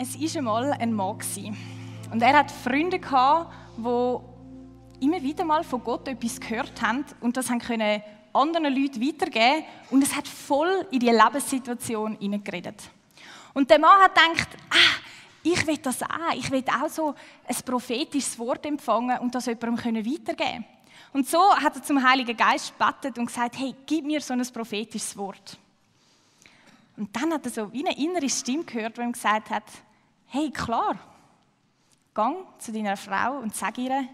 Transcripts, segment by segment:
Es war einmal ein Mann. Und er hatte Freunde, die immer wieder mal von Gott etwas gehört haben und das können anderen Leuten weitergeben. Und es hat voll in die Lebenssituation hineingeredet. Und der Mann hat gedacht, ich will das auch. Ich will auch so ein prophetisches Wort empfangen und das jemandem weitergeben können. Und so hat er zum Heiligen Geist gebetet und gesagt, hey, gib mir so ein prophetisches Wort. Und dann hat er so wie eine innere Stimme gehört, die ihm gesagt hat, hey, klar, geh zu deiner Frau und sag ihr,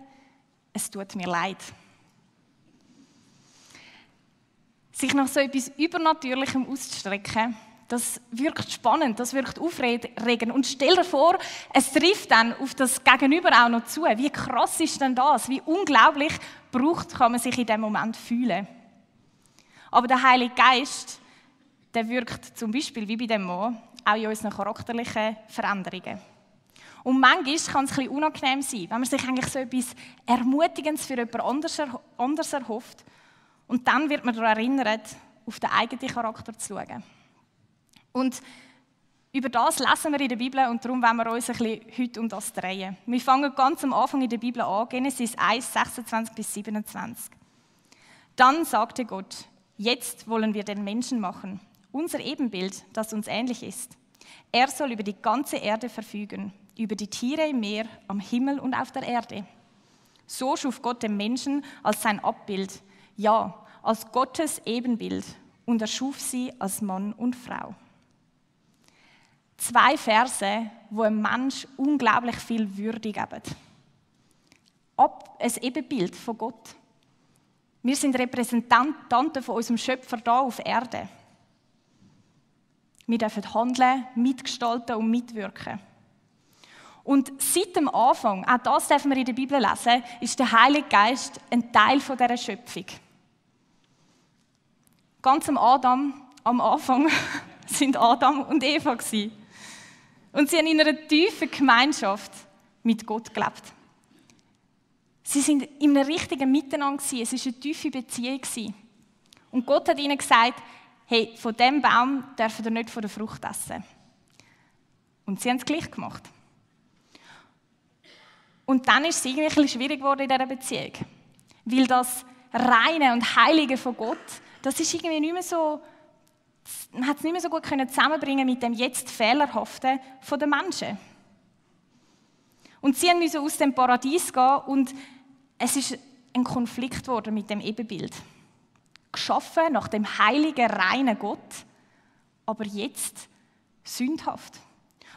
es tut mir leid. Sich nach so etwas Übernatürlichem auszustrecken, das wirkt spannend, das wirkt aufregend. Und stell dir vor, es trifft dann auf das Gegenüber auch noch zu. Wie krass ist denn das? Wie unglaublich gebraucht kann man sich in diesem Moment fühlen. Aber der Heilige Geist, der wirkt zum Beispiel, wie bei dem Mann, auch in unseren charakterlichen Veränderungen. Und manchmal kann es ein bisschen unangenehm sein, wenn man sich eigentlich so etwas Ermutigendes für jemand anders erhofft. Und dann wird man daran erinnert, auf den eigenen Charakter zu schauen. Und über das lesen wir in der Bibel und darum wollen wir uns ein bisschen heute um das drehen. Wir fangen ganz am Anfang in der Bibel an, Genesis 1, 26 bis 27. Dann sagte Gott, jetzt wollen wir den Menschen machen, unser Ebenbild, das uns ähnlich ist. Er soll über die ganze Erde verfügen, über die Tiere im Meer, am Himmel und auf der Erde. So schuf Gott den Menschen als sein Abbild, ja, als Gottes Ebenbild, und er schuf sie als Mann und Frau. 2 Verse, wo einem Mensch unglaublich viel Würde geben. Ein Ebenbild von Gott. Wir sind Repräsentanten von unserem Schöpfer hier auf Erde. Wir dürfen handeln, mitgestalten und mitwirken. Und seit dem Anfang, auch das dürfen wir in der Bibel lesen, ist der Heilige Geist ein Teil dieser Schöpfung. Ganz am Anfang sind Adam und Eva gewesen. Und sie haben in einer tiefen Gemeinschaft mit Gott gelebt. Sie sind in einem richtigen Miteinander gewesen. Es war eine tiefe Beziehung gewesen. Und Gott hat ihnen gesagt, hey, von diesem Baum dürfen ihr nicht von der Frucht essen. Und sie haben es gleich gemacht. Und dann ist es irgendwie ein bisschen schwierig geworden in dieser Beziehung. Weil das Reine und Heilige von Gott, das ist irgendwie nicht mehr so, man hat es nicht mehr so gut zusammenbringen mit dem jetzt Fehlerhaften von den Menschen. Und sie mussten aus dem Paradies gehen und es ist ein Konflikt geworden mit dem Ebenbild. Geschaffen nach dem heiligen, reinen Gott, aber jetzt sündhaft.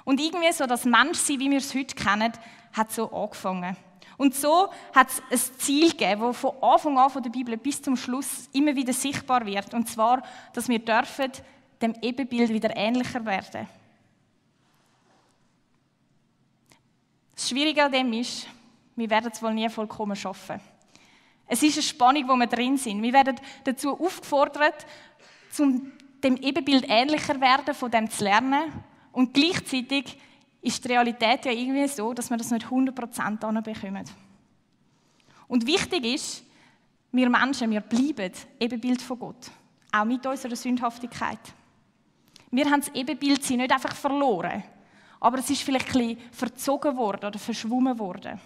Und irgendwie so das Menschsein, wie wir es heute kennen, hat so angefangen. Und so hat es ein Ziel gegeben, das von Anfang an von der Bibel bis zum Schluss immer wieder sichtbar wird. Und zwar, dass wir dürfen dem Ebenbild wieder ähnlicher werden. Das Schwierige an dem ist, wir werden es wohl nie vollkommen schaffen. Es ist eine Spannung, wo wir drin sind. Wir werden dazu aufgefordert, dem Ebenbild ähnlicher werden, von dem zu lernen. Und gleichzeitig ist die Realität ja irgendwie so, dass wir das nicht 100% hinbekommen. Und wichtig ist, wir Menschen, wir bleiben Ebenbild von Gott. Auch mit unserer Sündhaftigkeit. Wir haben das Ebenbild nicht einfach verloren, aber es ist vielleicht ein bisschen verzogen worden oder verschwommen worden.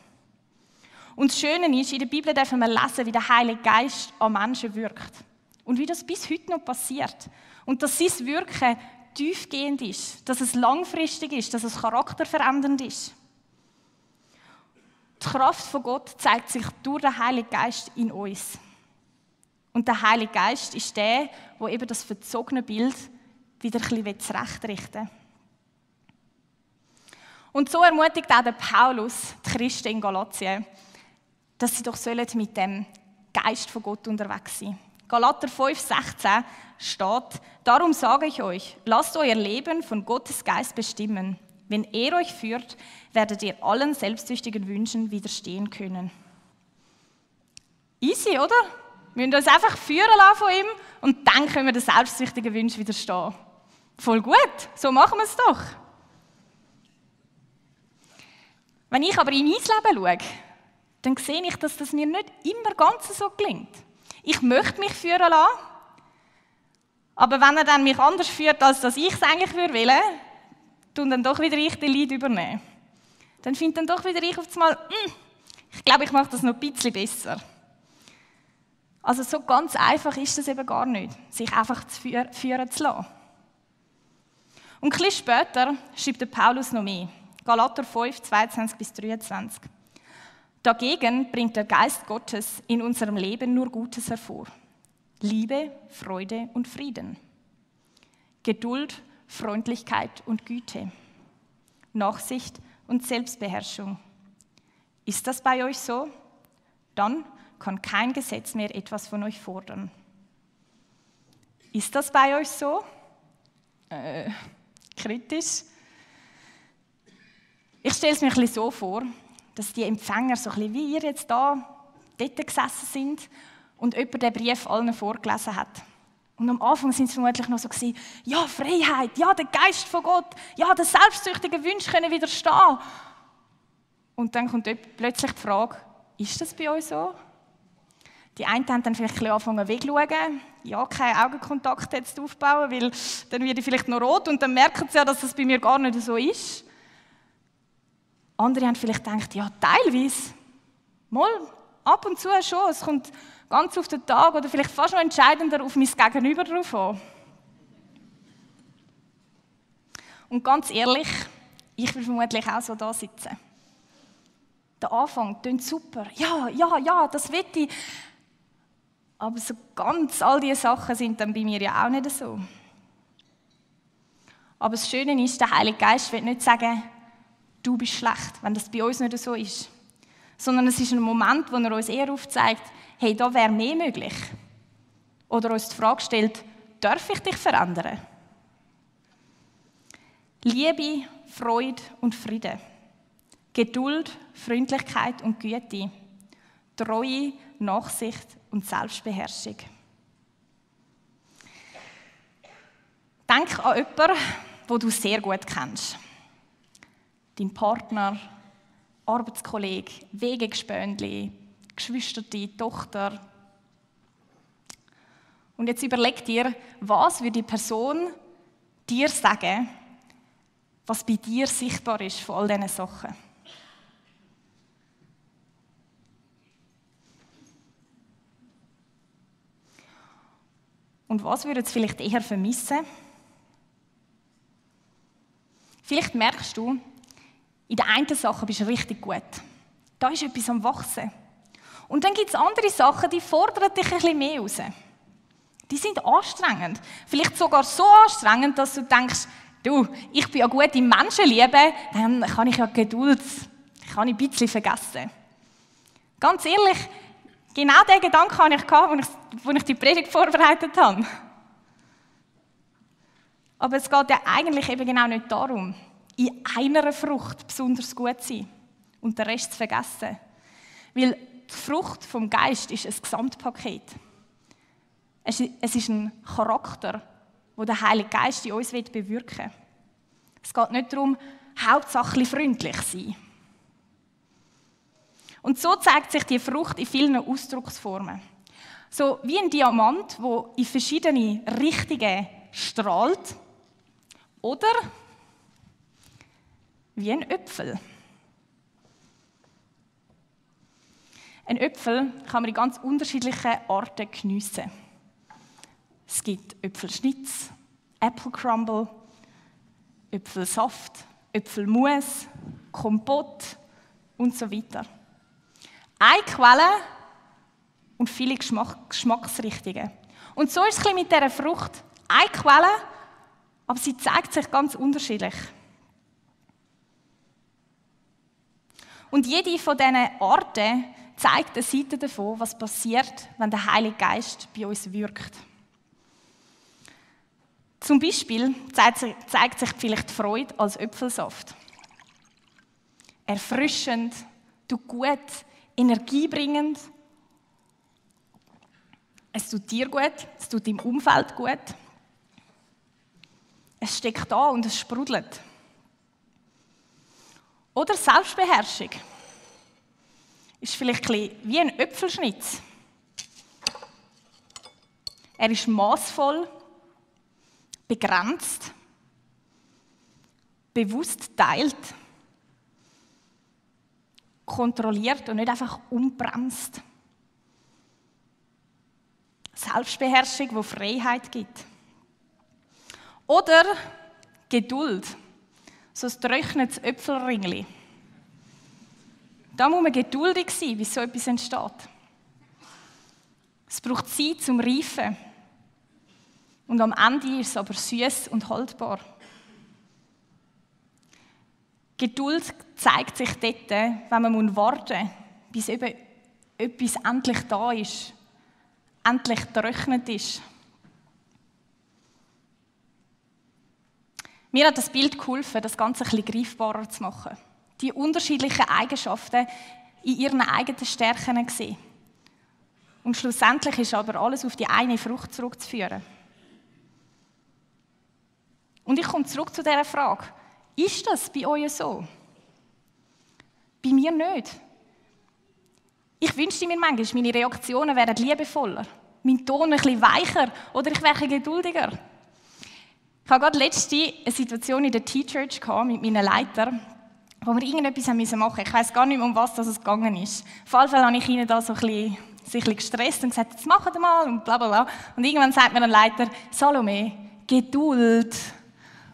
Und das Schöne ist, in der Bibel dürfen wir lesen, wie der Heilige Geist an Menschen wirkt. Und wie das bis heute noch passiert. Und dass sein Wirken tiefgehend ist, dass es langfristig ist, dass es charakterverändernd ist. Die Kraft von Gott zeigt sich durch den Heiligen Geist in uns. Und der Heilige Geist ist der eben das verzogene Bild wieder ein bisschen zurechtrichten will. Und so ermutigt auch der Paulus die Christen in Galatien, dass sie doch mit dem Geist von Gott unterwegs sein sollen. Galater 5,16 steht, darum sage ich euch, lasst euer Leben von Gottes Geist bestimmen. Wenn er euch führt, werdet ihr allen selbstsüchtigen Wünschen widerstehen können. Easy, oder? Wir müssen uns einfach führen lassen von ihm und dann können wir den selbstsüchtigen Wünschen widerstehen. Voll gut, so machen wir es doch. Wenn ich aber in mein Leben schaue, dann sehe ich, dass das mir nicht immer ganz so gelingt. Ich möchte mich führen lassen, aber wenn er dann mich anders führt, als dass ich es eigentlich will, tun dann doch wieder ich den Lead übernehmen. Dann finde dann doch wieder ich auf einmal, ich glaube, ich mache das noch ein bisschen besser. Also so ganz einfach ist das eben gar nicht, sich einfach führen zu lassen. Und ein bisschen später schreibt der Paulus noch mehr. Galater 5, 22-23. Dagegen bringt der Geist Gottes in unserem Leben nur Gutes hervor. Liebe, Freude und Frieden. Geduld, Freundlichkeit und Güte. Nachsicht und Selbstbeherrschung. Ist das bei euch so? Dann kann kein Gesetz mehr etwas von euch fordern. Ist das bei euch so? Kritisch. Ich stelle es mir ein bisschen so vor, dass die Empfänger so ein bisschen wie ihr jetzt da dort gesessen sind und jemand den Brief allen vorgelesen hat. Und am Anfang sind es vermutlich noch so gewesen, ja, Freiheit, ja, der Geist von Gott, ja, den selbstsüchtigen Wünschen können widerstehen. Und dann kommt plötzlich die Frage, ist das bei euch so? Die einen haben dann vielleicht ein bisschen angefangen wegzuschauen, ja, keinen Augenkontakt jetzt aufbauen, weil dann werde ich vielleicht noch rot und dann merken sie ja, dass das bei mir gar nicht so ist. Andere haben vielleicht gedacht, ja, teilweise, mal, ab und zu schon, es kommt ganz auf den Tag oder vielleicht fast noch entscheidender auf mein Gegenüber drauf an. Und ganz ehrlich, ich will vermutlich auch so da sitzen. Der Anfang klingt super, ja, das will ich. Aber so ganz all diese Sachen sind dann bei mir ja auch nicht so. Aber das Schöne ist, der Heilige Geist will nicht sagen, du bist schlecht, wenn das bei uns nicht so ist. Sondern es ist ein Moment, wo er uns eher aufzeigt, hey, da wäre mehr möglich. Oder uns die Frage stellt, darf ich dich verändern? Liebe, Freude und Friede. Geduld, Freundlichkeit und Güte. Treue, Nachsicht und Selbstbeherrschung. Denk an jemanden, den du sehr gut kennst. Dein Partner, Arbeitskollege, Weggespöntli, Geschwisterte, Tochter. Und jetzt überleg dir, was würde die Person dir sagen, was bei dir sichtbar ist von all diesen Sachen. Und was würdest du vielleicht eher vermissen? Vielleicht merkst du, in der einen Sache bist du richtig gut. Da ist etwas am Wachsen. Und dann gibt es andere Sachen, die fordern dich ein bisschen mehr raus. Die sind anstrengend. Vielleicht sogar so anstrengend, dass du denkst, du, ich bin ja gut im Menschenlieben, dann kann ich ja Geduld, kann ich ein bisschen vergessen. Ganz ehrlich, genau diesen Gedanken hatte ich, als ich die Predigt vorbereitet habe. Aber es geht ja eigentlich eben genau nicht darum, in einer Frucht besonders gut zu sein und den Rest zu vergessen. Weil die Frucht vom Geist ist ein Gesamtpaket. Es ist ein Charakter, den der Heilige Geist in uns bewirken will. Es geht nicht darum, hauptsächlich freundlich zu sein. Und so zeigt sich die Frucht in vielen Ausdrucksformen. So wie ein Diamant, der in verschiedene Richtungen strahlt. Oder wie ein Äpfel. Ein Äpfel kann man in ganz unterschiedlichen Arten geniessen. Es gibt Äpfelschnitz, Apple Crumble, Äpfelsaft, Äpfelmus, Kompott und so weiter. Eine Quelle und viele Geschmacksrichtungen. Und so ist es mit dieser Frucht. Eine Quelle, aber sie zeigt sich ganz unterschiedlich. Und jede von diesen Arten zeigt eine Seite davon, was passiert, wenn der Heilige Geist bei uns wirkt. Zum Beispiel zeigt sich vielleicht die Freude als Äpfelsaft. Erfrischend, tut gut, energiebringend. Es tut dir gut, es tut deinem Umfeld gut. Es steckt da und es sprudelt. Oder Selbstbeherrschung. Ist vielleicht ein bisschen wie ein Äpfelschnitz. Er ist maßvoll, begrenzt. bewusst teilt, kontrolliert und nicht einfach umbremst. Selbstbeherrschung, die Freiheit gibt. Oder Geduld, so ein trockenes Äpfelringli. Da muss man geduldig sein, bis so etwas entsteht. Es braucht Zeit zum Reifen. Und am Ende ist es aber süß und haltbar. Geduld zeigt sich dort, wenn man warten muss, bis eben etwas endlich da ist, endlich getrocknet ist. Mir hat das Bild geholfen, das Ganze ein bisschen greifbarer zu machen. Die unterschiedlichen Eigenschaften in ihren eigenen Stärken zu sehen. Und schlussendlich ist aber alles auf die eine Frucht zurückzuführen. Und ich komme zurück zu dieser Frage. Ist das bei euch so? Bei mir nicht. Ich wünschte mir manchmal, meine Reaktionen wären liebevoller, mein Ton ein bisschen weicher oder ich wäre geduldiger. Ich hatte gerade letzte eine Situation in der T-Church mit meinen Leitern, wo wir irgendetwas machen mussten. Ich weiss gar nicht mehr, um was es gegangen ist. Auf jeden Fall habe ich ihnen da so ein bisschen gestresst und gesagt, jetzt machen wir mal und bla bla bla. Und irgendwann sagt mir ein Leiter, Salome, Geduld.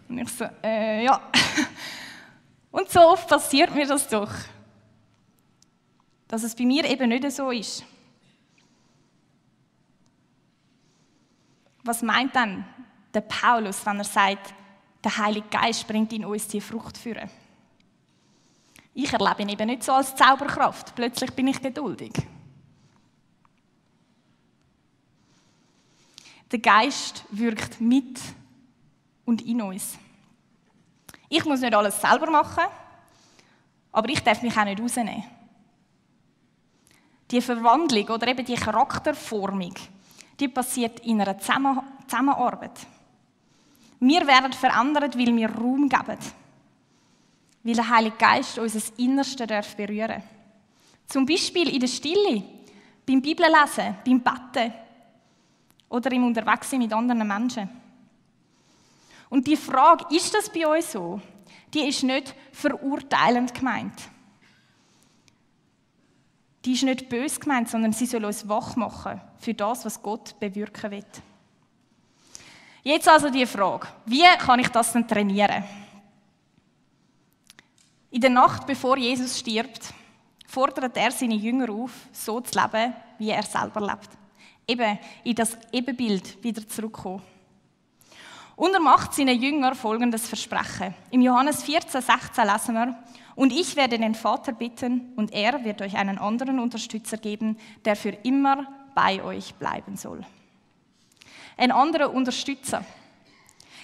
Und ich so, ja. Und so oft passiert mir das doch. Dass es bei mir eben nicht so ist. Was meint dann der Paulus, wenn er sagt, der Heilige Geist bringt in uns die Frucht führen? Ich erlebe ihn eben nicht so als Zauberkraft. Plötzlich bin ich geduldig. Der Geist wirkt mit und in uns. Ich muss nicht alles selber machen, aber ich darf mich auch nicht rausnehmen. Die Verwandlung oder eben die Charakterformung, die passiert in einer Zusammenarbeit. Wir werden verändert, weil wir Raum geben. Weil der Heilige Geist unser Innerste berühren darf. Zum Beispiel in der Stille, beim Bibellesen, beim Beten oder im Unterwegssein mit anderen Menschen. Und die Frage, ist das bei uns so? Die ist nicht verurteilend gemeint. Die ist nicht böse gemeint, sondern sie soll uns wach machen für das, was Gott bewirken will. Jetzt also die Frage, wie kann ich das denn trainieren? In der Nacht, bevor Jesus stirbt, fordert er seine Jünger auf, so zu leben, wie er selber lebt. Eben in das Ebenbild wieder zurückkommen. Und er macht seinen Jüngern folgendes Versprechen. Im Johannes 14,16 lesen wir, und ich werde den Vater bitten, und er wird euch einen anderen Unterstützer geben, der für immer bei euch bleiben soll. Ein anderer Unterstützer.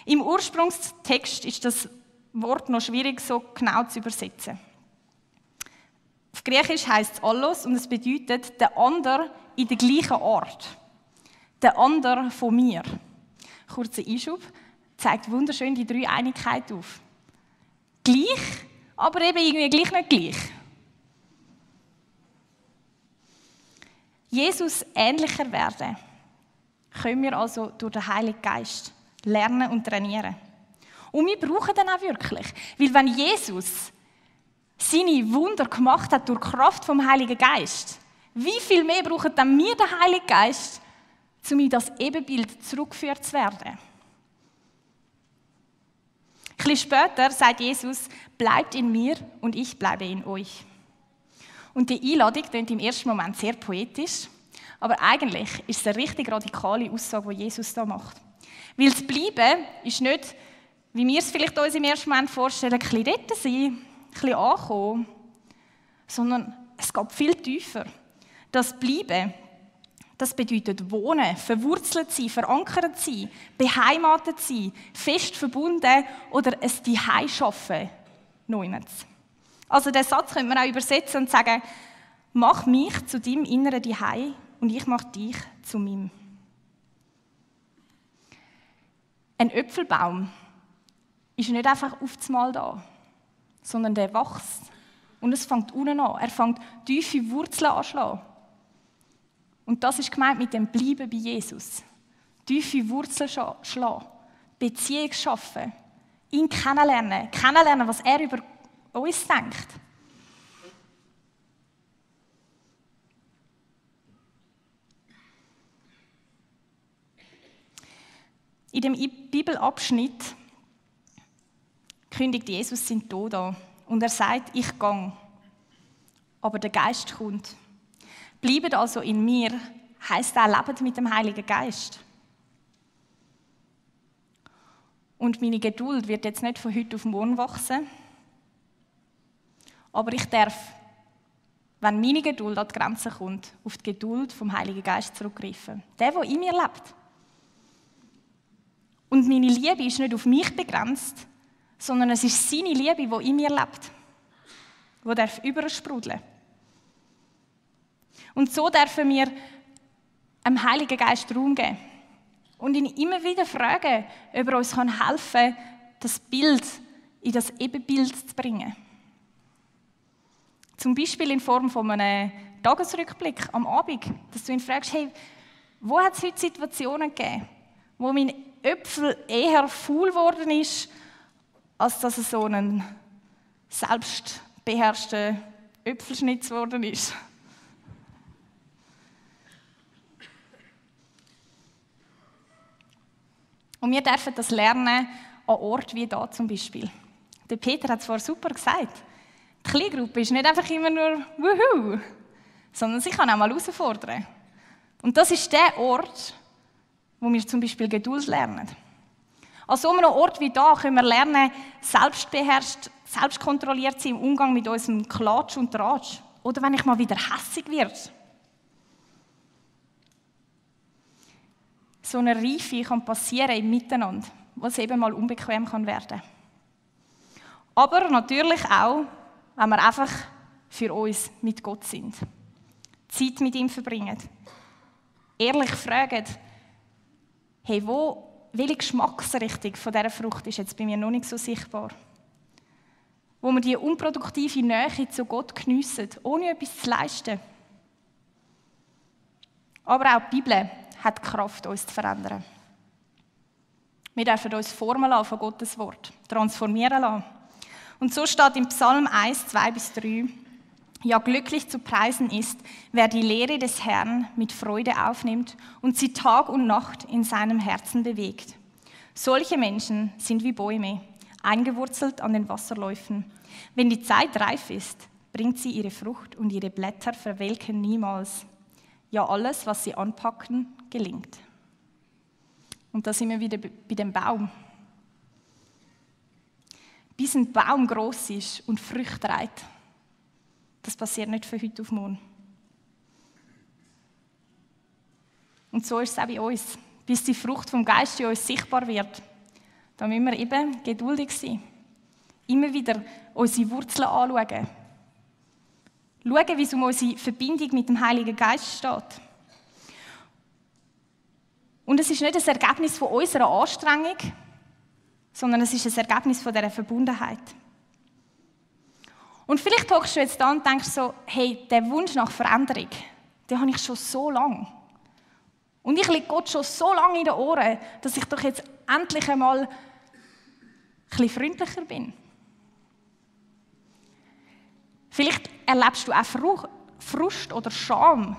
Im Ursprungstext ist das Wort noch schwierig so genau zu übersetzen. Auf Griechisch heißt es allos und es bedeutet der andere in der gleichen Art. Der andere von mir. Kurzer Einschub, zeigt wunderschön die Dreieinigkeit auf. Gleich, aber eben irgendwie gleich nicht gleich. Jesus ähnlicher werden können wir also durch den Heiligen Geist lernen und trainieren. Und wir brauchen den auch wirklich. Weil wenn Jesus seine Wunder gemacht hat durch die Kraft vom Heiligen Geist, wie viel mehr brauchen dann wir den Heiligen Geist, um in das Ebenbild zurückgeführt zu werden? Ein bisschen später sagt Jesus, bleibt in mir und ich bleibe in euch. Und die Einladung klingt im ersten Moment sehr poetisch, aber eigentlich ist es eine richtig radikale Aussage, die Jesus da macht. Weil das Bleiben ist nicht, wie wir es vielleicht uns im ersten Moment vorstellen, ein bisschen dort sein, ein bisschen ankommen, sondern es geht viel tiefer. Das Bleiben, das bedeutet wohnen, verwurzelt sein, verankert sein, beheimatet sein, fest verbunden oder ein Zuhause schaffen. Also den Satz könnte man auch übersetzen und sagen, mach mich zu deinem inneren Zuhause und ich mache dich zu meinem. Ein Äpfelbaum ist nicht einfach auf einmal da, sondern der wächst. Und es fängt unten an. Er fängt tiefe Wurzeln anzuschlagen. Und das ist gemeint mit dem Bleiben bei Jesus. Tiefe Wurzeln schlagen, Beziehung schaffen, ihn kennenlernen, was er über uns denkt. In dem Bibelabschnitt kündigt Jesus seinen Tod an und er sagt, ich gehe, aber der Geist kommt. Bleibt also in mir, heisst auch, lebt mit dem Heiligen Geist. Und meine Geduld wird jetzt nicht von heute auf morgen wachsen, aber ich darf, wenn meine Geduld an die Grenze kommt, auf die Geduld vom Heiligen Geist zurückgreifen. Der in mir lebt. Und meine Liebe ist nicht auf mich begrenzt, sondern es ist seine Liebe, die in mir lebt, die darf übersprudeln. Und so dürfen wir dem Heiligen Geist Raum geben und ihn immer wieder fragen, ob er uns helfen kann, das Bild in das Ebenbild zu bringen. Zum Beispiel in Form von einem Tagesrückblick am Abend, dass du ihn fragst, hey, wo hat es heute Situationen gegeben, wo mein Äpfel eher faul geworden ist, als dass es so ein selbstbeherrschter Äpfelschnitz geworden ist. Und wir dürfen das lernen an Orten wie da zum Beispiel. Der Peter hat es vorhin super gesagt. Die Kleingruppe ist nicht einfach immer nur «Wuhu», sondern sie kann auch mal herausfordern. Und das ist der Ort, wo wir zum Beispiel Geduld lernen. An so einem Ort wie da können wir lernen, selbstbeherrscht, selbstkontrolliert sein im Umgang mit unserem Klatsch und Tratsch. Oder wenn ich mal wieder hässig werde. So eine Reife kann passieren im Miteinander, was eben mal unbequem kann werden. Aber natürlich auch, wenn wir einfach für uns mit Gott sind. Zeit mit ihm verbringen. Ehrlich fragen, hey, welche Geschmacksrichtung von dieser Frucht ist jetzt bei mir noch nicht so sichtbar? Wo wir die unproduktive Nähe zu Gott geniessen, ohne etwas zu leisten. Aber auch die Bibel hat die Kraft, uns zu verändern. Wir dürfen uns formen lassen von Gottes Wort, transformieren lassen. Und so steht im Psalm 1, 2-3, ja, glücklich zu preisen ist, wer die Lehre des Herrn mit Freude aufnimmt und sie Tag und Nacht in seinem Herzen bewegt. Solche Menschen sind wie Bäume, eingewurzelt an den Wasserläufen. Wenn die Zeit reif ist, bringt sie ihre Frucht und ihre Blätter verwelken niemals. Ja, alles, was sie anpacken, gelingt. Und da sind wir wieder bei dem Baum. Bis ein Baum gross ist und Früchte trägt, das passiert nicht von heute auf morgen. Und so ist es auch bei uns. Bis die Frucht vom Geist in uns sichtbar wird, da müssen wir eben geduldig sein. Immer wieder unsere Wurzeln anschauen. Schauen, wie es um unsere Verbindung mit dem Heiligen Geist steht. Und es ist nicht ein Ergebnis von unserer Anstrengung, sondern es ist ein Ergebnis von dieser Verbundenheit. Und vielleicht hockst du jetzt da und denkst so, hey, der Wunsch nach Veränderung, den habe ich schon so lange. Und ich liege Gott schon so lange in den Ohren, dass ich doch jetzt endlich einmal ein bisschen freundlicher bin. Vielleicht erlebst du auch Frust oder Scham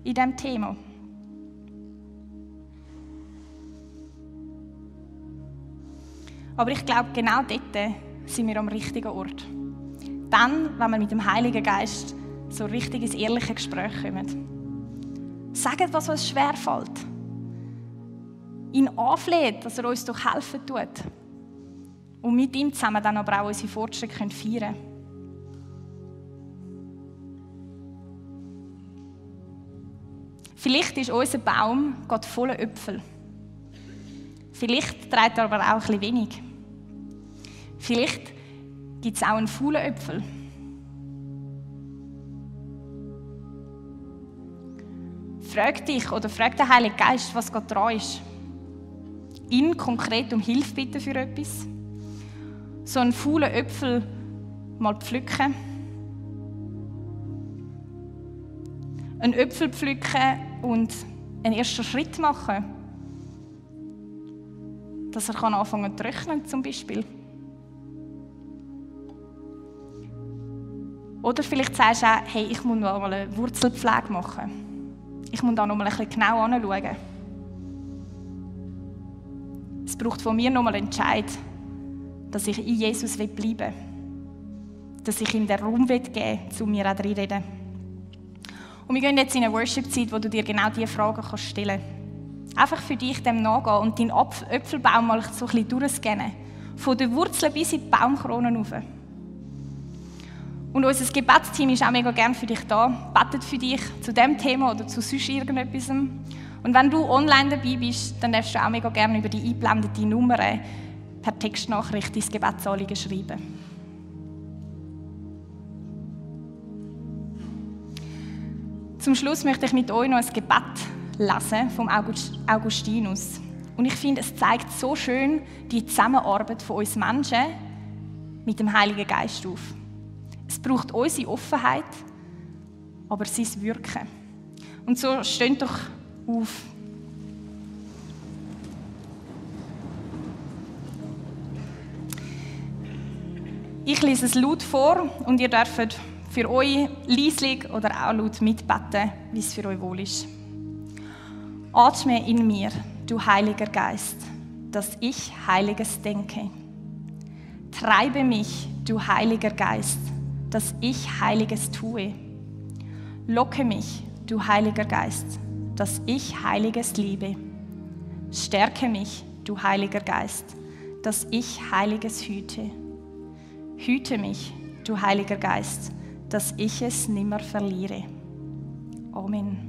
in diesem Thema. Aber ich glaube, genau dort sind wir am richtigen Ort. Dann, wenn wir mit dem Heiligen Geist so richtig ins ehrliche Gespräch kommen. Sagen, was uns schwerfällt. Ihn anfleht, dass er uns doch helfen tut. Und mit ihm zusammen dann aber auch unsere Fortschritte feiern können. Vielleicht ist unser Baum gerade voller Äpfel. Vielleicht trägt er aber auch ein bisschen wenig. Vielleicht gibt es auch einen faulen Äpfel. Frag dich oder frag den Heiligen Geist, was gerade dran ist. Ihn konkret um Hilfe bitten für etwas. So einen faulen Äpfel mal pflücken. Einen Äpfel pflücken und einen ersten Schritt machen. dass er anfangen zu trocknen zum Beispiel. Oder vielleicht sagst du auch, hey, ich muss noch mal eine Wurzelpflege machen. Ich muss da noch mal ein bisschen genau anschauen. Es braucht von mir noch mal einen Entscheid, dass ich in Jesus bleiben will. Dass ich ihm den Raum geben will, zu mir auch reinreden. Und wir gehen jetzt in eine Worship-Zeit, wo du dir genau diese Fragen stellen kannst. Einfach für dich dem nachgehen und deinen Äpfelbaum mal so ein bisschen durchscannen. Von den Wurzeln bis in die Baumkronen rauf. Und unser Gebetsteam ist auch mega gerne für dich da. Betet für dich zu diesem Thema oder zu sonst irgendetwas. Und wenn du online dabei bist, dann darfst du auch mega gerne über die eingeblendete Nummer per Textnachricht dein Gebetsanliegen schreiben. Zum Schluss möchte ich mit euch noch ein Gebet lesen vom Augustinus. Und ich finde, es zeigt so schön die Zusammenarbeit von uns Menschen mit dem Heiligen Geist auf. Es braucht unsere Offenheit, aber sein Wirken. Und so steht doch auf. Ich lese es laut vor und ihr dürft für euch leislich oder auch laut mitbeten, wie es für euch wohl ist. Atme in mir, du Heiliger Geist, dass ich Heiliges denke. Treibe mich, du Heiliger Geist, dass ich Heiliges tue. Locke mich, du Heiliger Geist, dass ich Heiliges liebe. Stärke mich, du Heiliger Geist, dass ich Heiliges hüte. Hüte mich, du Heiliger Geist, dass ich es nimmer verliere. Amen.